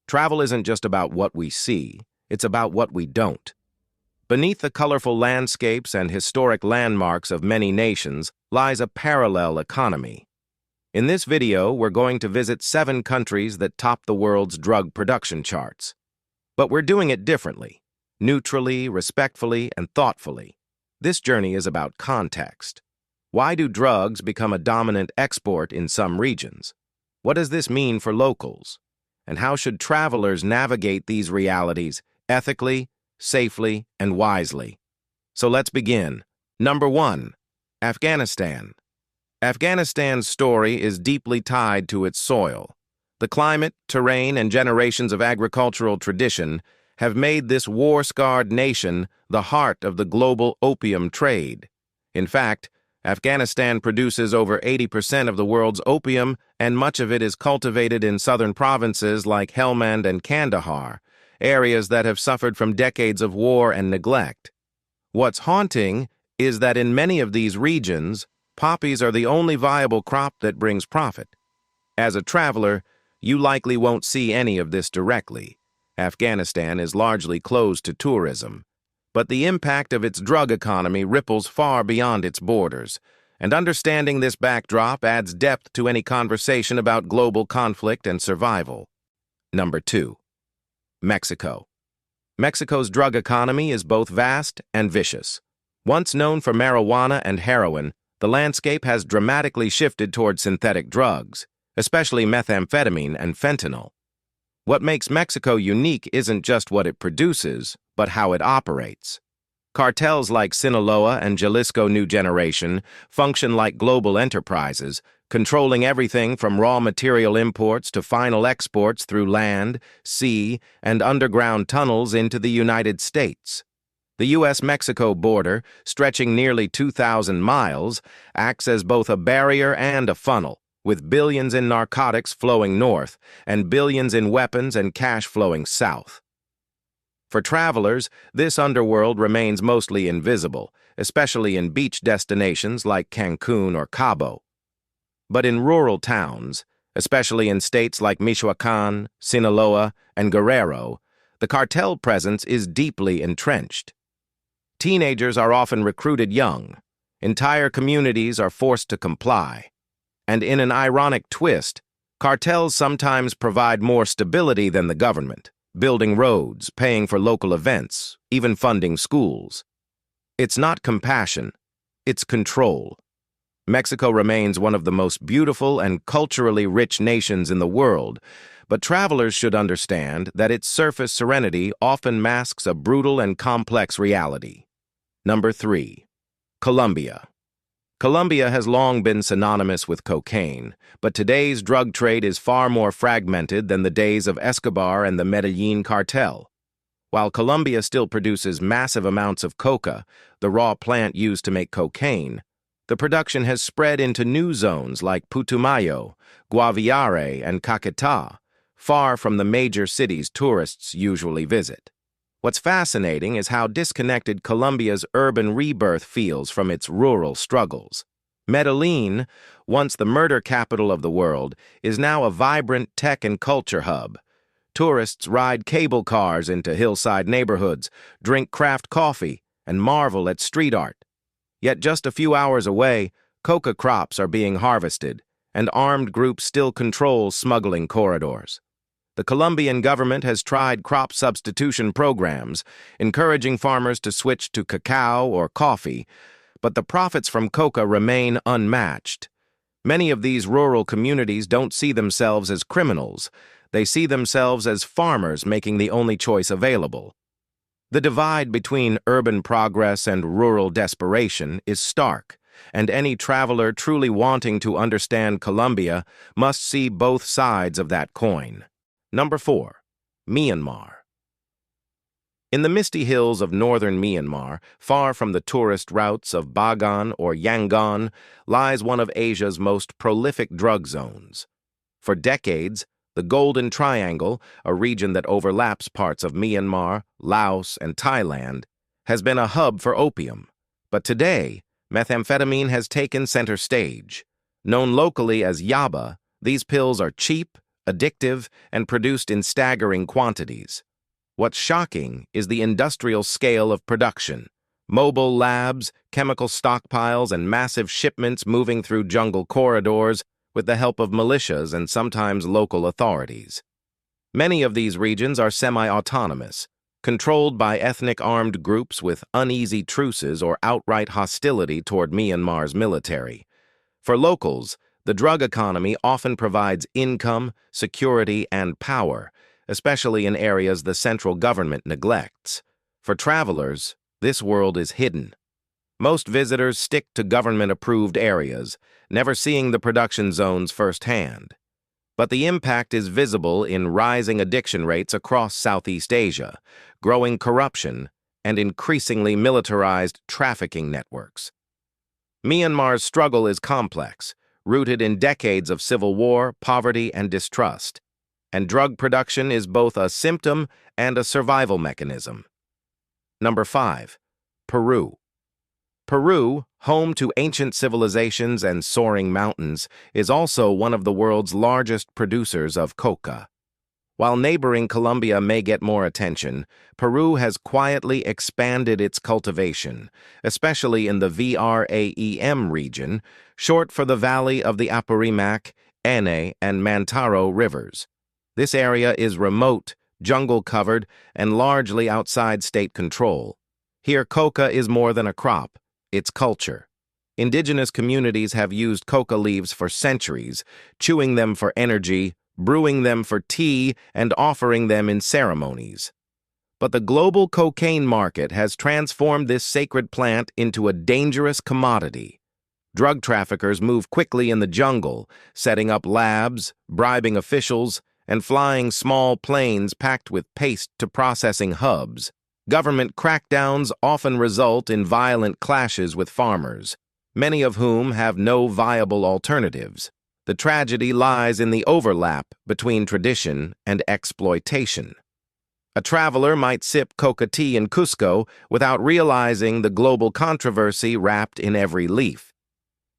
Travel isn't just about what we see, it's about what we don't. Beneath the colorful landscapes and historic landmarks of many nations lies a parallel economy. In this video, we're going to visit 7 countries that top the world's drug production charts. But we're doing it differently, neutrally, respectfully, and thoughtfully. This journey is about context. Why do drugs become a dominant export in some regions? What does this mean for locals? And how should travelers navigate these realities ethically, safely, and wisely? So let's begin. Number 1. Afghanistan. Afghanistan's story is deeply tied to its soil. The climate, terrain, and generations of agricultural tradition have made this war-scarred nation the heart of the global opium trade. In fact, Afghanistan produces over 80% of the world's opium, and much of it is cultivated in southern provinces like Helmand and Kandahar, areas that have suffered from decades of war and neglect. What's haunting is that in many of these regions, poppies are the only viable crop that brings profit. As a traveler, you likely won't see any of this directly. Afghanistan is largely closed to tourism. But the impact of its drug economy ripples far beyond its borders, and understanding this backdrop adds depth to any conversation about global conflict and survival. Number 2. Mexico. Mexico's drug economy is both vast and vicious. Once known for marijuana and heroin, the landscape has dramatically shifted toward synthetic drugs, especially methamphetamine and fentanyl. What makes Mexico unique isn't just what it produces, but how it operates. Cartels like Sinaloa and Jalisco New Generation function like global enterprises, controlling everything from raw material imports to final exports through land, sea, and underground tunnels into the United States. The U.S.-Mexico border, stretching nearly 2,000 miles, acts as both a barrier and a funnel, with billions in narcotics flowing north and billions in weapons and cash flowing south. For travelers, this underworld remains mostly invisible, especially in beach destinations like Cancun or Cabo. But in rural towns, especially in states like Michoacán, Sinaloa, and Guerrero, the cartel presence is deeply entrenched. Teenagers are often recruited young. Entire communities are forced to comply. And in an ironic twist, cartels sometimes provide more stability than the government, building roads, paying for local events, even funding schools. It's not compassion, it's control. Mexico remains one of the most beautiful and culturally rich nations in the world, but travelers should understand that its surface serenity often masks a brutal and complex reality. Number 3. Colombia. Colombia has long been synonymous with cocaine, but today's drug trade is far more fragmented than the days of Escobar and the Medellin cartel. While Colombia still produces massive amounts of coca, the raw plant used to make cocaine, the production has spread into new zones like Putumayo, Guaviare, and Caquetá, far from the major cities tourists usually visit. What's fascinating is how disconnected Colombia's urban rebirth feels from its rural struggles. Medellin, once the murder capital of the world, is now a vibrant tech and culture hub. Tourists ride cable cars into hillside neighborhoods, drink craft coffee, and marvel at street art. Yet just a few hours away, coca crops are being harvested, and armed groups still control smuggling corridors. The Colombian government has tried crop substitution programs, encouraging farmers to switch to cacao or coffee, but the profits from coca remain unmatched. Many of these rural communities don't see themselves as criminals. They see themselves as farmers making the only choice available. The divide between urban progress and rural desperation is stark, and any traveler truly wanting to understand Colombia must see both sides of that coin. Number 4. Myanmar. In the misty hills of northern Myanmar, far from the tourist routes of Bagan or Yangon, lies one of Asia's most prolific drug zones. For decades, the Golden Triangle, a region that overlaps parts of Myanmar, Laos, and Thailand, has been a hub for opium. But today, methamphetamine has taken center stage. Known locally as yaba, these pills are cheap, addictive, and produced in staggering quantities. What's shocking is the industrial scale of production. Mobile labs, chemical stockpiles, and massive shipments moving through jungle corridors with the help of militias and sometimes local authorities. Many of these regions are semi-autonomous, controlled by ethnic armed groups with uneasy truces or outright hostility toward Myanmar's military. For locals, the drug economy often provides income, security, and power, especially in areas the central government neglects. For travelers, this world is hidden. Most visitors stick to government-approved areas, never seeing the production zones firsthand. But the impact is visible in rising addiction rates across Southeast Asia, growing corruption, and increasingly militarized trafficking networks. Myanmar's struggle is complex, rooted in decades of civil war, poverty, and distrust, and drug production is both a symptom and a survival mechanism. Number 5. Peru. Peru, home to ancient civilizations and soaring mountains, is also one of the world's largest producers of coca. While neighboring Colombia may get more attention, Peru has quietly expanded its cultivation, especially in the VRAEM region, short for the valley of the Apurimac, Ene, and Mantaro rivers. This area is remote, jungle-covered, and largely outside state control. Here, coca is more than a crop. It's culture. Indigenous communities have used coca leaves for centuries, chewing them for energy, brewing them for tea, and offering them in ceremonies. But the global cocaine market has transformed this sacred plant into a dangerous commodity. Drug traffickers move quickly in the jungle, setting up labs, bribing officials, and flying small planes packed with paste to processing hubs. Government crackdowns often result in violent clashes with farmers, many of whom have no viable alternatives. The tragedy lies in the overlap between tradition and exploitation. A traveler might sip coca tea in Cusco without realizing the global controversy wrapped in every leaf.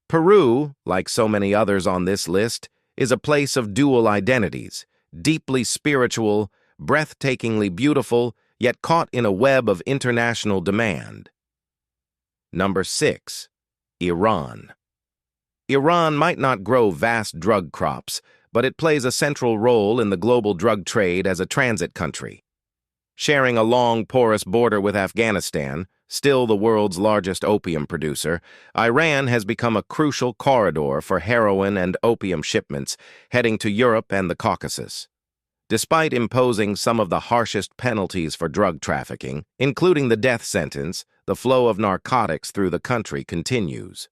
Peru, like so many others on this list, is a place of dual identities, deeply spiritual, breathtakingly beautiful, yet caught in a web of international demand. Number 6. Iran. Iran might not grow vast drug crops, but it plays a central role in the global drug trade as a transit country. Sharing a long, porous border with Afghanistan, still the world's largest opium producer, Iran has become a crucial corridor for heroin and opium shipments heading to Europe and the Caucasus. Despite imposing some of the harshest penalties for drug trafficking, including the death sentence, the flow of narcotics through the country continues.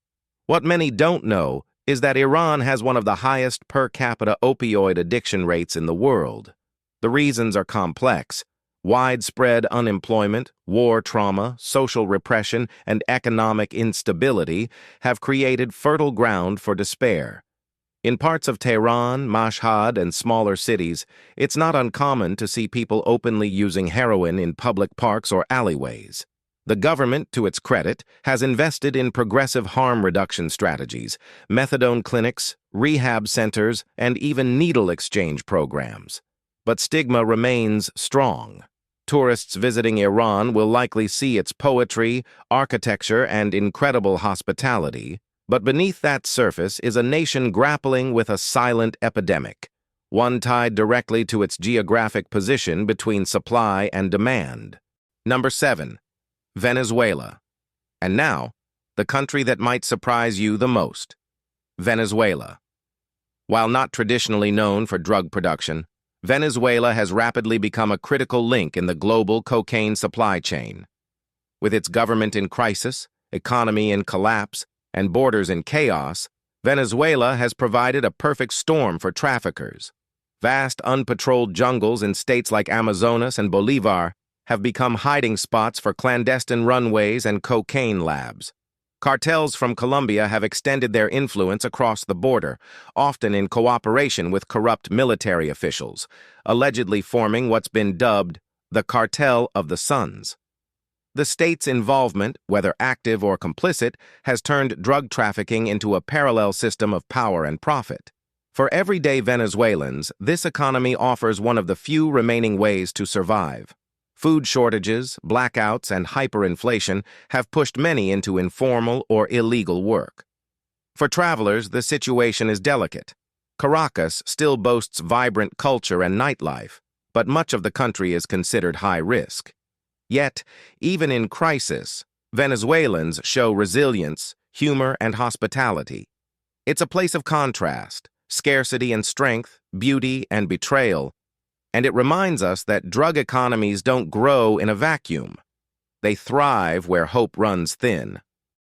What many don't know is that Iran has one of the highest per capita opioid addiction rates in the world. The reasons are complex. Widespread unemployment, war trauma, social repression, and economic instability have created fertile ground for despair. In parts of Tehran, Mashhad, and smaller cities, it's not uncommon to see people openly using heroin in public parks or alleyways. The government, to its credit, has invested in progressive harm reduction strategies, methadone clinics, rehab centers, and even needle exchange programs. But stigma remains strong. Tourists visiting Iran will likely see its poetry, architecture, and incredible hospitality, but beneath that surface is a nation grappling with a silent epidemic, one tied directly to its geographic position between supply and demand. Number 7. Venezuela. And now, the country that might surprise you the most. Venezuela. While not traditionally known for drug production, Venezuela has rapidly become a critical link in the global cocaine supply chain. With its government in crisis, economy in collapse, and borders in chaos, Venezuela has provided a perfect storm for traffickers. Vast unpatrolled jungles in states like Amazonas and Bolivar have become hiding spots for clandestine runways and cocaine labs. Cartels from Colombia have extended their influence across the border, often in cooperation with corrupt military officials, allegedly forming what's been dubbed the Cartel of the Suns. The state's involvement, whether active or complicit, has turned drug trafficking into a parallel system of power and profit. For everyday Venezuelans, this economy offers one of the few remaining ways to survive. Food shortages, blackouts, and hyperinflation have pushed many into informal or illegal work. For travelers, the situation is delicate. Caracas still boasts vibrant culture and nightlife, but much of the country is considered high risk. Yet, even in crisis, Venezuelans show resilience, humor, and hospitality. It's a place of contrast, scarcity and strength, beauty and betrayal, and it reminds us that drug economies don't grow in a vacuum. They thrive where hope runs thin.